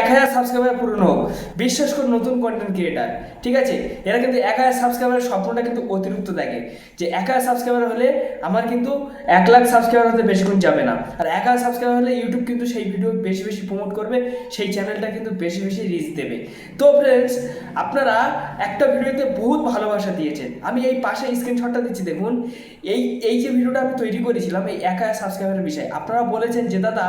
1000 subscriber পূরণ হোক, বিশ্বাস করে নতুন কন্টেন্ট ক্রিয়েটার, ঠিক আছে, এরা কিন্তু 1000 সাবস্ক্রাইবারের স্বপ্নটা কিন্তু অতিরিক্ত দেখে যে 1000 সাবস্ক্রাইবার হলে আমার কিন্তু 1 লাখ সাবস্ক্রাইবার হতে বেশিক্ষণ যাবে না, আর 1000 সাবস্ক্রাইবার হলে ইউটিউব কিন্তু সেই ভিডিও বেশি বেশি প্রমোট করবে, সেই চ্যানেলটা কিন্তু বেশি বেশি রিচ দেবে। তো ফ্রেন্ডস, আপনারা একটা ভিডিওতে বহুত ভালোবাসা দিয়েছেন, আমি এই পাশে স্ক্রিনশটটা দিচ্ছি দেখুন। এই এই যে ভিডিওটা আমি তৈরি করেছিলাম এই 1000 সাবস্ক্রাইবারের বিষয়ে, আপনারা বলেছেন যে দাদা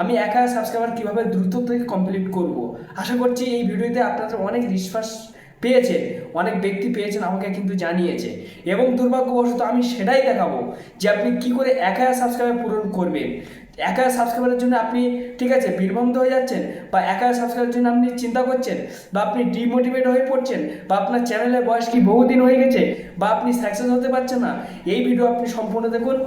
আমি 1000 সাবস্ক্রাইবার কীভাবে দ্রুত থেকে কমপ্লিট করব। আশা করছি এই ভিডিওতে আপনাদের অনেক রেসপন্স পেয়েছেন, অনেক ব্যক্তি পেয়েছেন, আমাকে কিন্তু জানিয়েছে, এবং দুর্ভাগ্যবশত আমি সেটাই দেখাবো যে আপনি কি করে 1000 সাবস্ক্রাইবার পূরণ করবেন। 1000 সাবস্ক্রাইবারের জন্য আপনি, ঠিক আছে, বিভ্রান্ত হয়ে যাচ্ছেন, বা 1000 সাবস্ক্রাইবারের জন্য আপনি চিন্তা করছেন, বা আপনি ডিমোটিভেট হয়ে পড়ছেন, বা আপনার চ্যানেলের বয়স কি বহুদিন হয়ে গেছে, বা আপনি সাকসেস হতে পারছেন না, এই ভিডিও আপনি সম্পূর্ণ দেখুন।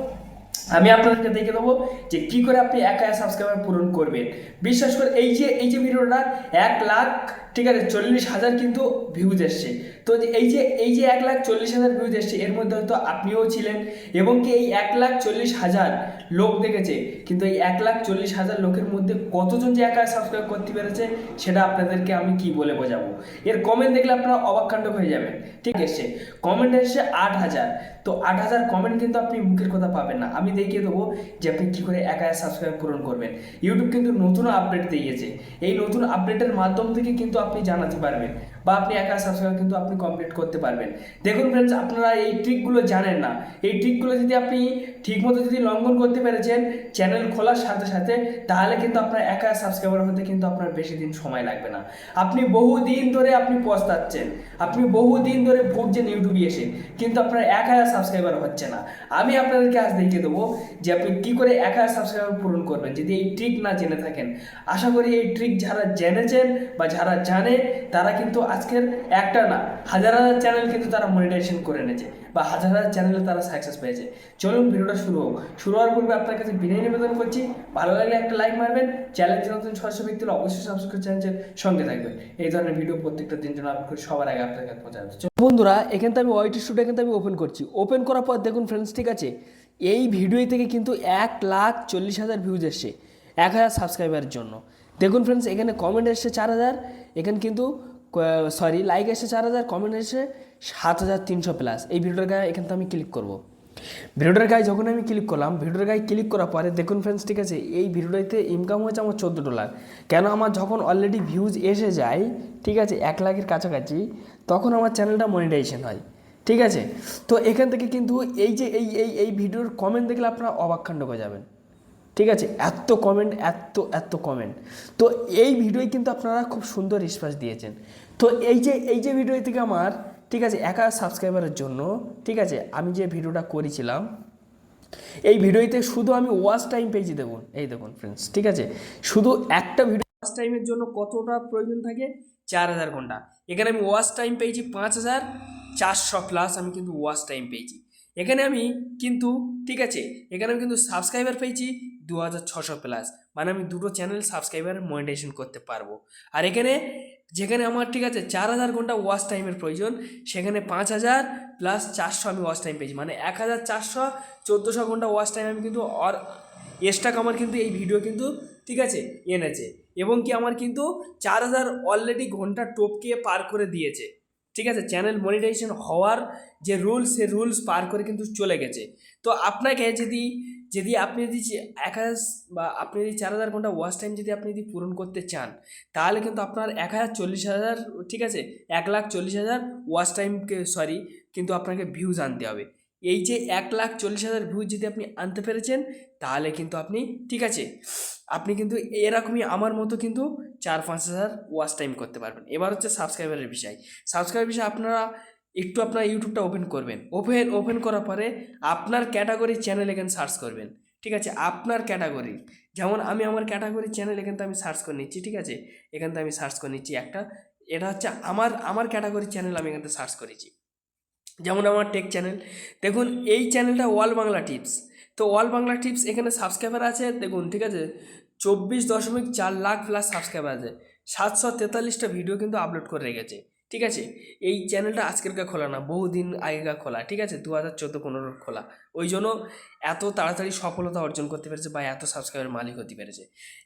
আমি আপনাদেরকে দেখে দেবো যে কী করে আপনি 1000 সাবস্ক্রাইবার পূরণ করবেন। বিশ্বাস করে এই যে ভিডিওটা 1 লাখ, ঠিক আছে, 40,000 কিন্তু ভিউজ এসছে। তো এই যে 1,40,000 ভিউজ এসছে, এর মধ্যে হয়তো আপনিও ছিলেন, এবং কি এই 1,40,000 লোক দেখেছে, কিন্তু এই 1,40,000 লোকের মধ্যে কতজন যে 1000 সাবস্ক্রাইব করতে পেরেছে সেটা আপনাদেরকে আমি কি বলে বোঝাবো। এর কমেন্ট দেখলে আপনারা অবাককাণ্ড হয়ে যাবেন। ঠিক আছে, কমেন্ট এসছে 8,000। তো 8,000 কমেন্ট কিন্তু আপনি মুখের কথা পাবেন না, আমি দেখিয়ে দেবো যে আপনি কী করে 1000 সাবস্ক্রাইব পূরণ করবেন। ইউটিউব কিন্তু নতুন আপডেট দিয়েছে, এই নতুন আপডেটের মাধ্যম থেকে কিন্তু আপনি জানাতে পারবেন, বা আপনি 1000 সাবস্ক্রাইব কিন্তু আপনি কমপ্লিট করতে পারবেন। দেখুন ফ্রেন্ডস, আপনারা এই ট্রিকগুলো জানেন না, এই ট্রিকগুলো যদি আপনি ঠিকমতো যদি লঙ্ঘন করতে পেরেছেন চ্যানেল খোলার সাথে সাথে, তাহলে কিন্তু আপনার 1000 সাবস্ক্রাইবার হতে কিন্তু আপনার বেশি দিন সময় লাগবে না। আপনি বহুদিন ধরে আপনি পস্তাচ্ছেন, আপনি বহুদিন ধরে ভুগছেন ইউটিউবে এসে, কিন্তু আপনার 1000 সাবস্ক্রাইবার হচ্ছে না। আমি আপনাদেরকে আজ দেখিয়ে দেবো যে আপনি কী করে 1000 সাবস্ক্রাইবার পূরণ করবেন যদি এই ট্রিক না জেনে থাকেন। আশা করি এই ট্রিক যারা জেনেছেন বা যারা জানে তারা কিন্তু আজকের একটা না, হাজার হাজার চ্যানেল কিন্তু তারা মনিটাইজেশন করে এনেছে, বা হাজার হাজার চ্যানেলে তারা সাকসেস পেয়েছে। চলুন ভিডিওটা শুরু হোক। শুরু হওয়ার পূর্বে আপনার কাছে বিনয় নিবেদন করছি, ভালো লাগলে একটা লাইক মারবেন, চ্যানেলটি নতুন সদস্য ব্যক্তি হলে অবশ্যই সাবস্ক্রাইব চ্যানেলের সঙ্গে থাকবেন। এই ধরনের ভিডিও প্রত্যেকটা দিন জন্য আপলোড করি সবার আগে আপনার কাছে পৌঁছাবে। বন্ধুরা, এখান থেকে আমি ওয়াইটি স্টুডিও এখান থেকে আমি ওপেন করছি, ওপেন করার পর দেখুন ফ্রেন্ডস, ঠিক আছে, এই ভিডিও থেকে কিন্তু 1,40,000 ভিউজ এসছে 1000 সাবস্ক্রাইবারের জন্য। দেখুন ফ্রেন্ডস, এখানে কমেন্ট এসছে 4,000, এখানে কিন্তু লাইক এসছে 4,000, কমেন্ট এসছে 7,300 প্লাস। এই ভিডিওটার গায়ে এখান থেকে আমি ক্লিক করব। ভিডিওটার গায়ে যখন আমি ক্লিক করলাম, ভিডিওটার গায়ে ক্লিক করার পরে দেখুন ফ্রেন্ডস, ঠিক আছে, এই ভিডিওটাতে ইনকাম হয়েছে আমার $14। কেন, আমার যখন অলরেডি ভিউজ এসে যায়, ঠিক আছে, 1 লাখের কাছাকাছি, তখন আমার চ্যানেলটা মনিটাইজেশন হয়। ঠিক আছে, তো এখান থেকে কিন্তু এই যে এই ভিডিওর কমেন্ট দেখলে আপনারা অবাককাণ্ড হয়ে যাবেন। ঠিক আছে, এত কমেন্ট, এত কমেন্ট। তো এই ভিডিওয় কিন্তু আপনারা খুব সুন্দর রেসপন্স দিয়েছেন। তো এই যে ভিডিও থেকে আমার, ঠিক আছে, 1000 সাবস্ক্রাইবারের জন্য, ঠিক আছে, আমি যে ভিডিওটা করেছিলাম এই ভিডিওতে শুধু আমি ওয়াচ টাইম পেয়েছি, দেখুন, এই দেখুন ফ্রেন্ডস, ঠিক আছে, শুধু একটা ভিডিও ওয়াচ টাইমের জন্য কতটা প্রয়োজন থাকে, 4,000 ঘন্টা। এখানে আমি ওয়াচ টাইম পেয়েছি 5,400 প্লাস, আমি কিন্তু ওয়াচ টাইম পেয়েছি। এখানে আমি কিন্তু, ঠিক আছে, এখানে আমি কিন্তু সাবস্ক্রাইবার পেয়েছি 2,600 প্লাস, মানে আমি দুটো চ্যানেল সাবস্ক্রাইবার মনিটাইজেশন করতে পারবো। আর এখানে যেখানে আমার, ঠিক আছে, 4,000 ঘন্টা ওয়াচ টাইমের প্রয়োজন, সেখানে 5,000 প্লাস 400 আমি ওয়াচ টাইম পেয়েছি, মানে 1,400, 1,400 ঘন্টা ওয়াচ টাইম আমি কিন্তু, আর এক্সট্রা আমার কিন্তু এই ভিডিও কিন্তু, ঠিক আছে, এনেছে, এবং কি আমার কিন্তু 4,000 অলরেডি ঘন্টা টপকে পার করে দিয়েছে। ঠিক আছে, চ্যানেল মনিটাইজেশন হওয়ার যে রুলস, সে রুলস পার করে কিন্তু চলে গেছে। তো আপনাকে যদি আপনি যদি 1000 বা আপনি যদি 4,000 ঘন্টা ওয়াচ টাইম যদি আপনি যদি পূরণ করতে চান, তাহলে কিন্তু আপনার 1,40,000, ঠিক আছে, 1,40,000 ওয়াচ টাইমকে, কিন্তু আপনাকে ভিউজ আনতে হবে। এই যে 1,40,000 ভিউজ যদি আপনি আনতে পেরেছেন, তাহলে কিন্তু আপনি, ঠিক আছে, আপনি কিন্তু এরকমই আমার মতো কিন্তু 4-5,000 ওয়াচ টাইম করতে পারবেন। এবার হচ্ছে সাবস্ক্রাইবারের বিষয় আপনারা একটু আপনার ইউটিউবটা ওপেন করবেন, ওপেন করার পরে আপনার ক্যাটাগরি চ্যানেল এখানে সার্চ করবেন। ঠিক আছে, আপনার ক্যাটাগরি, যেমন আমি আমার ক্যাটাগরি চ্যানেল এখান থেকে আমি সার্চ করে নিচ্ছি। ঠিক আছে, এখান থেকে আমি সার্চ করে নিচ্ছি একটা, এটা হচ্ছে আমার ক্যাটাগরি চ্যানেল, আমি এখান থেকে সার্চ করেছি, যেমন আমার টেক চ্যানেল। দেখুন এই চ্যানেলটা অল বাংলা টিপস। তো অল বাংলা টিপস এখানে সাবস্ক্রাইবার আছে দেখুন, ঠিক আছে, 24.4 লাখ প্লাস সাবস্ক্রাইবার আছে, 743টা ভিডিও কিন্তু আপলোড করে রেখেছে। ঠিক আছে, এই চ্যানেলটা আজকেরকার খোলা না, বহুদিন আগেকার খোলা, ঠিক আছে, 2014-15 খোলা। ওই জন্য এত তাড়াতাড়ি সফলতা অর্জন করতে পেরেছে বা এত সাবস্ক্রাইবের মালিক হতে পেরেছে।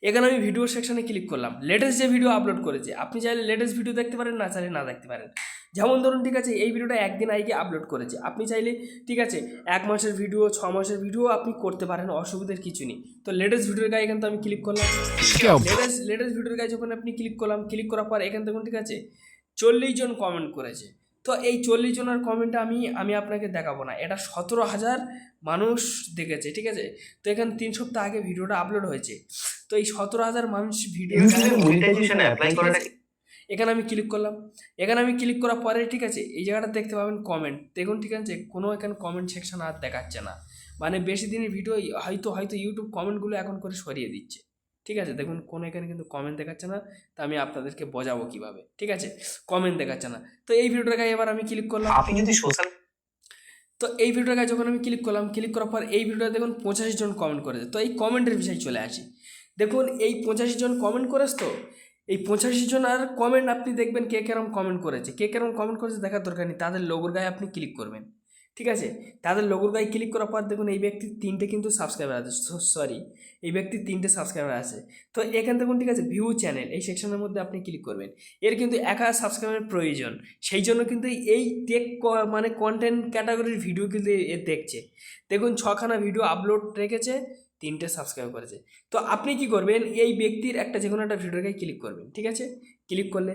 এখানে আমি ভিডিও সেকশনে ক্লিক করলাম, লেটেস্ট যে ভিডিও আপলোড করেছে, আপনি চাইলে লেটেস্ট ভিডিও দেখতে পারেন, না চাইলে না দেখতে পারেন। যেমন ধরুন, ঠিক আছে, এই ভিডিওটা একদিন আগে আপলোড করেছে, আপনি চাইলে, ঠিক আছে, 1 মাসের ভিডিও, 6 মাসের ভিডিও আপনি করতে পারেন, অসুবিধার কিছু নেই। তো লেটেস্ট ভিডিওর গায়ে এখান থেকে আমি ক্লিক করলাম, লেটেস্ট ভিডিওর গায়ে যখন আপনি ক্লিক করলাম, ক্লিক করার পর এখান থেকে, ঠিক আছে, 40 জন কমেন্ট করেছে। তো এই 40 জনের কমেন্টটা আমি আপনাকে দেখাবো না, এটা 17,000 মানুষ দেখেছে, ঠিক আছে। তো এখানে 3 সপ্তাহ আগে ভিডিওটা আপলোড হয়েছে। তো এই 17,000 মানুষ ভিডিও এখানে আমি ক্লিক করলাম, এখানে আমি ক্লিক করার পরে, ঠিক আছে, এই জায়গাটা দেখতে পাবেন কমেন্ট, দেখুন, ঠিক আছে, কোনো এখানে কমেন্ট সেকশন আর দেখাচ্ছে না, মানে বেশি দিনের ভিডিও হয়তো ইউটিউব কমেন্টগুলো এখন করে সরিয়ে দিচ্ছে, ঠিক আছে। দেখুন, কোনো এখানে কিন্তু কমেন্ট দেখাচ্ছে না, তা আমি আপনাদেরকে বোঝাবো কীভাবে, ঠিক আছে, কমেন্ট দেখাচ্ছে না। তো এই ভিডিওটার গায়ে এবার আমি ক্লিক করলাম, আপনি যদি সোশ্যাল, তো এই ভিডিওটার গায়ে যখন আমি ক্লিক করলাম, ক্লিক করার পর এই ভিডিওটা দেখুন 85 জন কমেন্ট করেছে। তো এই কমেন্টের বিষয়ে চলে আসি, দেখুন এই 85 জন কমেন্ট করেছে। তো এই 85 জন আর কমেন্ট আপনি দেখবেন কে কেরম কমেন্ট করেছে, দেখার দরকার নেই, তাদের লোগোর গায়ে আপনি ক্লিক করবেন, ঠিক আছে। তাদের লোগোর গায়ে ক্লিক করার পর দেখুন এই ব্যক্তির 3টে কিন্তু সাবস্ক্রাইবার আছে, এই ব্যক্তির 3টে সাবস্ক্রাইবার আছে। তো এখান থেকে, ঠিক আছে, ভিউ চ্যানেল এই সেকশনের মধ্যে আপনি ক্লিক করবেন। এর কিন্তু 1000 সাবস্ক্রাইবারের প্রয়োজন, সেই জন্য কিন্তু এই টেক মানে কন্টেন্ট ক্যাটাগরির ভিডিও কিন্তু এ দেখছে। দেখুন 6খানা ভিডিও আপলোড রেখেছে, 3টে সাবস্ক্রাইব করেছে। তো আপনি কি করবেন, এই ব্যক্তির একটা যে কোনো একটা ভিডিওর গায়ে ক্লিক করবেন, ঠিক আছে। ক্লিক করলে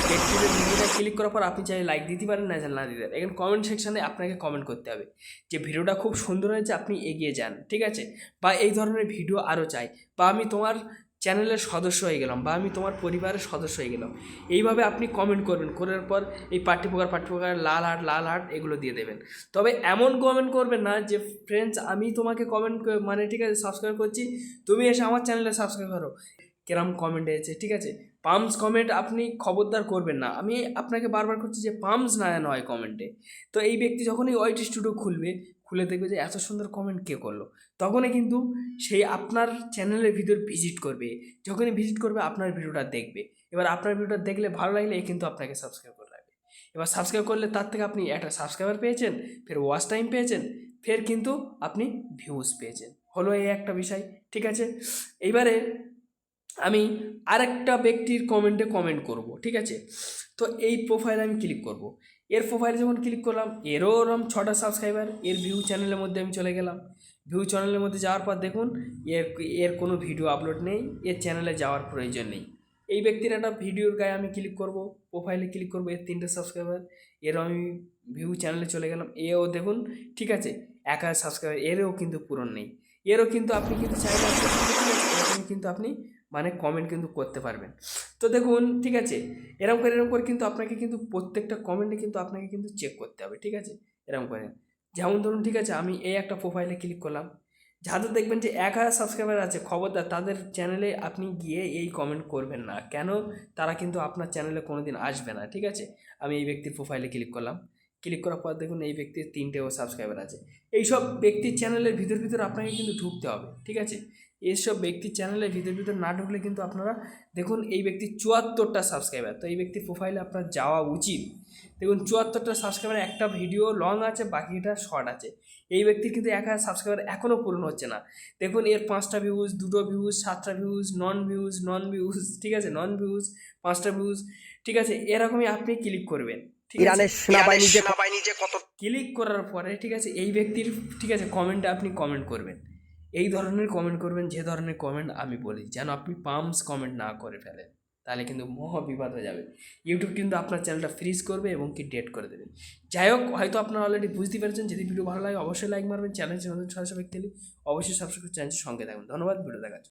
ব্যক্তির ভিডিওটা ক্লিক করার পর আপনি চাইলে লাইক দিতে পারেন, না চাইলে না দিতে পারেন। এখানে কমেন্ট সেকশানে আপনাকে কমেন্ট করতে হবে যে ভিডিওটা খুব সুন্দর হয়েছে, আপনি এগিয়ে যান, ঠিক আছে, বা এই ধরনের ভিডিও আরও চাই, বা আমি তোমার চ্যানেলের সদস্য হয়ে গেলাম, বা আমি তোমার পরিবারের সদস্য হয়ে গেলাম। এইভাবে আপনি কমেন্ট করবেন, করার পর এই পার্টি প্রকার লাল হার্ট এগুলো দিয়ে দেবেন। তবে এমন কমেন্ট করবেন না যে ফ্রেন্ডস আমি তোমাকে কমেন্ট মানে, ঠিক আছে, সাবস্ক্রাইব করছি, তুমি এসে আমার চ্যানেলে সাবস্ক্রাইব করো, কেরম কমেন্ট এসেছে, ঠিক আছে। পাম্পস কমেন্ট আপনি খবরদার করবেন না, আমি আপনাকে বারবার করছি যে পাম্পস না নয় কমেন্টে। তো এই ব্যক্তি যখনই ওয়াইটি স্টুডিও খুলে দেখবে যে এত সুন্দর কমেন্ট কে করলো, তখনই কিন্তু সেই আপনার চ্যানেলের ভিতর ভিজিট করবে। যখনই ভিজিট করবে আপনার ভিডিওটা দেখবে, এবার আপনার ভিডিওটা দেখলে ভালো লাগলে কিন্তু আপনাকে সাবস্ক্রাইব করে রাখবে। এবার সাবস্ক্রাইব করলে তার থেকে আপনি একটা সাবস্ক্রাইবার পেয়েছেন, ফের ওয়াচ টাইম পেয়েছেন, ফের কিন্তু আপনি ভিউজ পেয়েছেন, হলো এই একটা বিষয়, ঠিক আছে। এইবারে আমি আরেকটা ব্যক্তির কমেন্টে কমেন্ট করব, ঠিক আছে। তো এই প্রোফাইলে আমি ক্লিক করব, এর প্রোফাইলে যখন ক্লিক করলাম, এরও ওরম 6টা সাবস্ক্রাইবার। এর ভিউ চ্যানেলের মধ্যে আমি চলে গেলাম, ভিউ চ্যানেলের মধ্যে যাওয়ার পর দেখুন এর কোনো ভিডিও আপলোড নেই, এর চ্যানেলে যাওয়ার প্রয়োজন নেই। এই ব্যক্তির একটা ভিডিওর গায়ে আমি ক্লিক করব, প্রোফাইলে ক্লিক করব, এর 3টে সাবস্ক্রাইবার। এরও আমি ভিউ চ্যানেলে চলে গেলাম, এও দেখুন, ঠিক আছে, 1000 সাবস্ক্রাইবার, এরও কিন্তু পূরণ নেই। এরও কিন্তু আপনি কিন্তু চাইলে এরকম কিন্তু আপনি মানে কমেন্ট কিন্তু করতে পারবেন। তো দেখুন, ঠিক আছে, এরকম করে কিন্তু আপনাকে কিন্তু প্রত্যেকটা কমেন্টে কিন্তু আপনাকে কিন্তু চেক করতে হবে, ঠিক আছে, এরকম করে। যেমন ধরুন, ঠিক আছে, আমি এই একটা প্রোফাইলে ক্লিক করলাম, যাদের দেখবেন যে 1000 সাবস্ক্রাইবার আছে, খবরদার তাদের চ্যানেলে আপনি গিয়ে এই কমেন্ট করবেন না, কেন, তারা কিন্তু আপনার চ্যানেলে কোনো দিন আসবে না, ঠিক আছে। আমি এই ব্যক্তির প্রোফাইলে ক্লিক করলাম, ক্লিক করার পর দেখুন এই ব্যক্তির 3টেও সাবস্ক্রাইবার আছে। এইসব ব্যক্তির চ্যানেলের ভিতর আপনাকে কিন্তু ঢুকতে হবে, ঠিক আছে। এইসব ব্যক্তির চ্যানেলের ভিতর না ঢুকলে কিন্তু আপনারা দেখুন এই ব্যক্তির 74টা সাবস্ক্রাইবার। তো এই ব্যক্তির প্রোফাইলে আপনার যাওয়া উচিত। দেখুন 74টা সাবস্ক্রাইবার, একটা ভিডিও লং আছে, বাকিটা শর্ট আছে। এই ব্যক্তির কিন্তু 1000 সাবস্ক্রাইবার এখনও পূরণ হচ্ছে না। দেখুন এর 5টা ভিউজ, 2টো ভিউজ, 7টা ভিউজ, নন ভিউজ, ঠিক আছে, নন ভিউজ, 5টা ভিউজ, ঠিক আছে। এরকমই আপনি ক্লিক করবেন, ইরানের সেনাবাহিনী যে কত, ক্লিক করার পরে, ঠিক আছে, এই ব্যক্তির, ঠিক আছে, কমেন্টে আপনি কমেন্ট করবেন, এই ধরনের কমেন্ট করবেন যে ধরনের কমেন্ট আমি বলি, যেন আপনি পাম্পস কমেন্ট না করে ফেলেন, তাহলে কিন্তু মহা বিপদ হয়ে যাবে। ইউটিউব কিন্তু আপনার চ্যানেলটা ফ্রিজ করবে এবং কি ডেট করে দেবে। যাই হোক, হয়তো আপনারা অলরেডি বুঝতে পেরেছেন। যদি ভিডিও ভালো লাগে অবশ্যই লাইক মারবেন, চ্যানেল নতুন সদস্য ব্যক্তি অবশ্যই সাবস্ক্রাইব করে চ্যানেলের সঙ্গে থাকবেন। ধন্যবাদ ভিডিও দেখার জন্য।